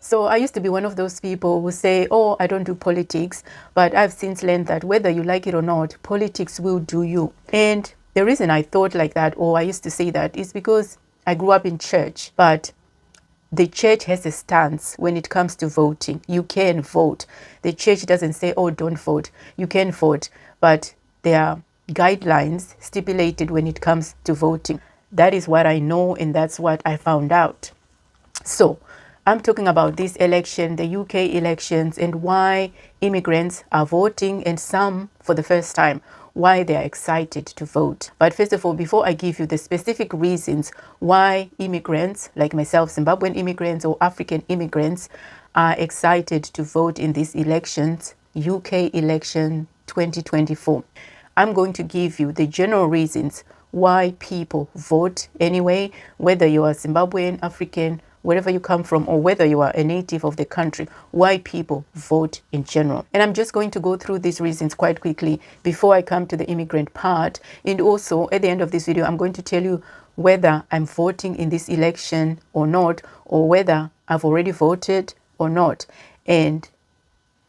So I used to be one of those people who say, oh, I don't do politics, but I've since learned that whether you like it or not, politics will do you. And the reason I thought like that, or I used to say that, is because I grew up in church, but the church has a stance when it comes to voting. You can vote. The church doesn't say, oh, don't vote. You can vote, but there are guidelines stipulated when it comes to voting. That is what I know, and that's what I found out. So I'm talking about this election, the UK elections, and why immigrants are voting, and some for the first time, why they are excited to vote. But first of all, before I give you the specific reasons why immigrants like myself, Zimbabwean immigrants or African immigrants, are excited to vote in these elections, UK election 2024, I'm going to give you the general reasons why people vote anyway, whether you are Zimbabwean, African, wherever you come from, or whether you are a native of the country, why people vote in general. And I'm just going to go through these reasons quite quickly before I come to the immigrant part. And also at the end of this video, I'm going to tell you whether I'm voting in this election or not, or whether I've already voted or not, and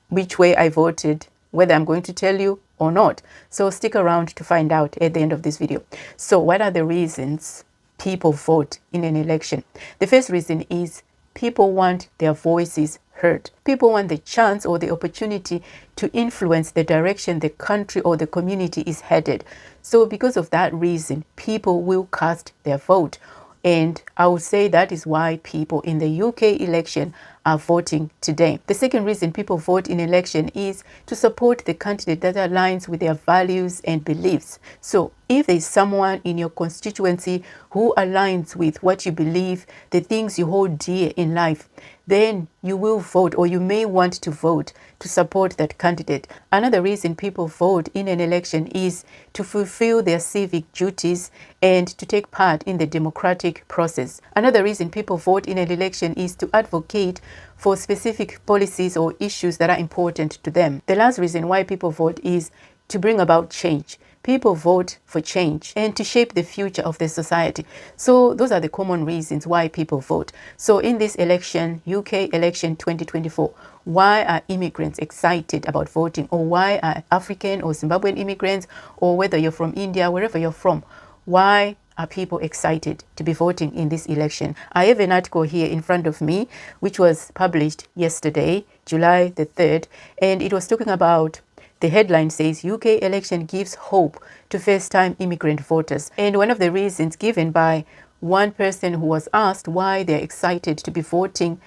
which way I voted, whether I'm going to tell you or not. So stick around to find out at the end of this video. So what are the reasons people vote in an election? The first reason is people want their voices heard. People want the chance or the opportunity to influence the direction the country or the community is headed. So because of that reason, people will cast their vote. And I would say that is why people in the UK election are voting today. The second reason people vote in election is to support the candidate that aligns with their values and beliefs. So if there's someone in your constituency who aligns with what you believe, the things you hold dear in life, then you will vote, or you may want to vote to support that candidate. Another reason people vote in an election is to fulfill their civic duties and to take part in the democratic process. Another reason people vote in an election is to advocate for specific policies or issues that are important to them. The last reason why people vote is to bring about change. People vote for change and to shape the future of the society. So those are the common reasons why people vote. So in this election, UK election 2024, why are immigrants excited about voting? Or why are African or Zimbabwean immigrants, or whether you're from India, wherever you're from, why are people excited to be voting in this election? I have an article here in front of me, which was published yesterday, July the 3rd, and it was talking about, the headline says, UK election gives hope to first-time immigrant voters. And one of the reasons given by one person who was asked why they're excited to be voting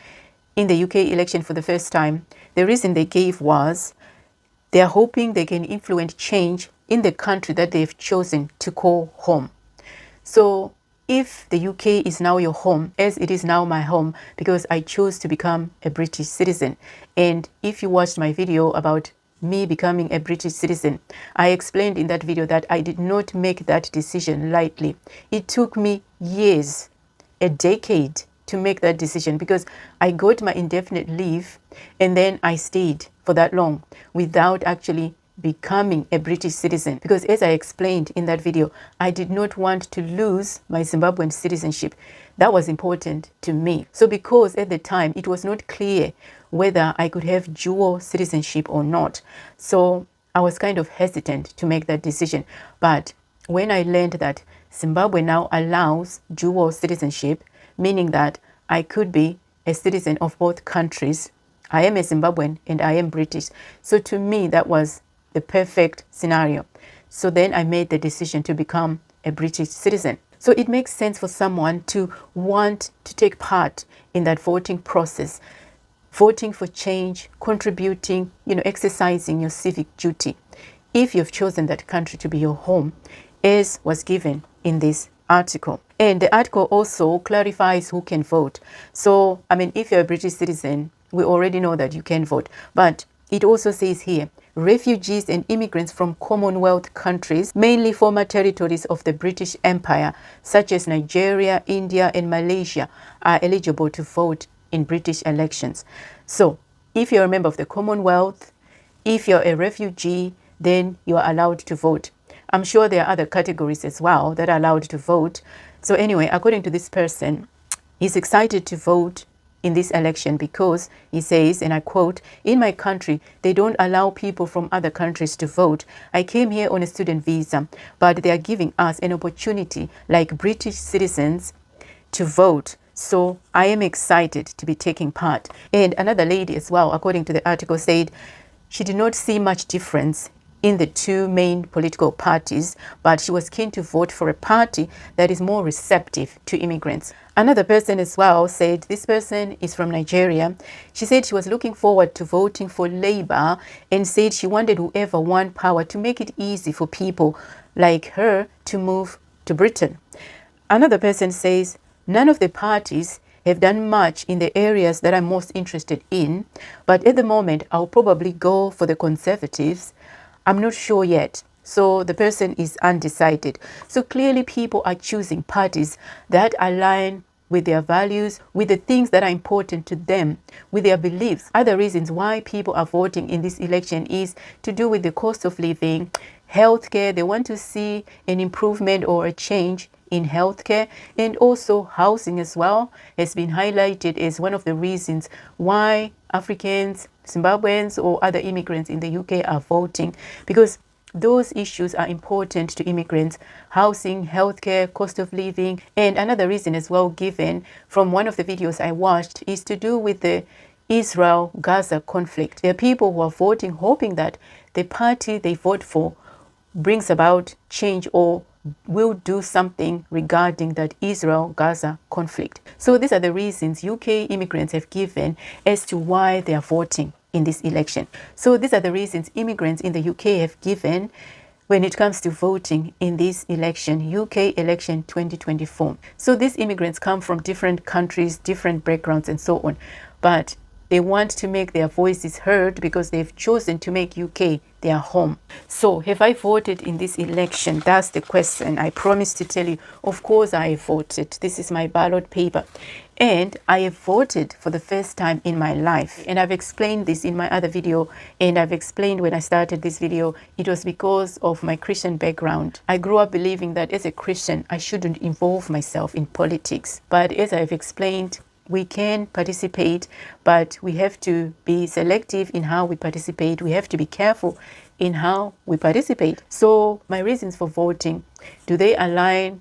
in the UK election for the first time, the reason they gave was they're hoping they can influence change in the country that they've chosen to call home. So if the UK is now your home, as it is now my home, because I chose to become a British citizen, and if you watched my video about me becoming a British citizen, I explained in that video that I did not make that decision lightly. It took me years, a decade, to make that decision, because I got my indefinite leave and then I stayed for that long without actually becoming a British citizen, because as I explained in that video, I did not want to lose my Zimbabwean citizenship. That was important to me. So because at the time it was not clear whether I could have dual citizenship or not, so I was kind of hesitant to make that decision. But when I learned that Zimbabwe now allows dual citizenship, meaning that I could be a citizen of both countries, I am a Zimbabwean and I am British. So to me, that was the perfect scenario. So then I made the decision to become a British citizen. So it makes sense for someone to want to take part in that voting process, voting for change, contributing, exercising your civic duty, if you've chosen that country to be your home, as was given in this article. And the article also clarifies who can vote. So, if you're a British citizen, we already know that you can vote. But it also says here, refugees and immigrants from Commonwealth countries, mainly former territories of the British Empire, such as Nigeria, India, and Malaysia, are eligible to vote in British elections. So, if you're a member of the Commonwealth, if you're a refugee, then you are allowed to vote. I'm sure there are other categories as well that are allowed to vote. So anyway, according to this person, he's excited to vote in this election because he says, and I quote, "In my country, they don't allow people from other countries to vote. I came here on a student visa, but they are giving us an opportunity like British citizens to vote. So I am excited to be taking part." And another lady as well, according to the article, said she did not see much difference in the two main political parties, but she was keen to vote for a party that is more receptive to immigrants. Another person as well said, this person is from Nigeria. She said she was looking forward to voting for Labour and said she wanted whoever won power to make it easy for people like her to move to Britain. Another person says, none of the parties have done much in the areas that I'm most interested in, but at the moment I'll probably go for the Conservatives. I'm not sure yet. So the person is undecided. So clearly people are choosing parties that align with their values, with the things that are important to them, with their beliefs. Other reasons why people are voting in this election is to do with the cost of living, healthcare. They want to see an improvement or a change in healthcare, and also housing as well has been highlighted as one of the reasons why Africans, Zimbabweans or other immigrants in the UK are voting, because those issues are important to immigrants: housing, healthcare, cost of living. And another reason as well given from one of the videos I watched is to do with the Israel-Gaza conflict. There are people who are voting hoping that the party they vote for brings about change or will do something regarding that Israel-Gaza conflict. So these are the reasons UK immigrants have given as to why they are voting in this election. So these are the reasons immigrants in the UK have given when it comes to voting in this election, UK election 2024. So these immigrants come from different countries, different backgrounds and so on, but they want to make their voices heard because they've chosen to make UK their home. So have I voted in this election? That's the question. I promised to tell you, of course I voted. This is my ballot paper. And I have voted for the first time in my life. And I've explained this in my other video. And I've explained when I started this video, it was because of my Christian background. I grew up believing that as a Christian, I shouldn't involve myself in politics. But as I've explained, we can participate, but we have to be selective in how we participate. We have to be careful in how we participate. So my reasons for voting, do they align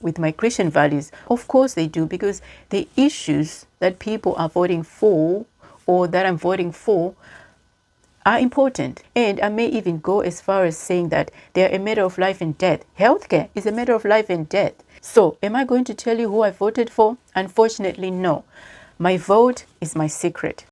with my Christian values? Of course they do, because the issues that people are voting for or that I'm voting for are important. And I may even go as far as saying that they're a matter of life and death. Healthcare is a matter of life and death. So am I going to tell you who I voted for? Unfortunately, no. My vote is my secret.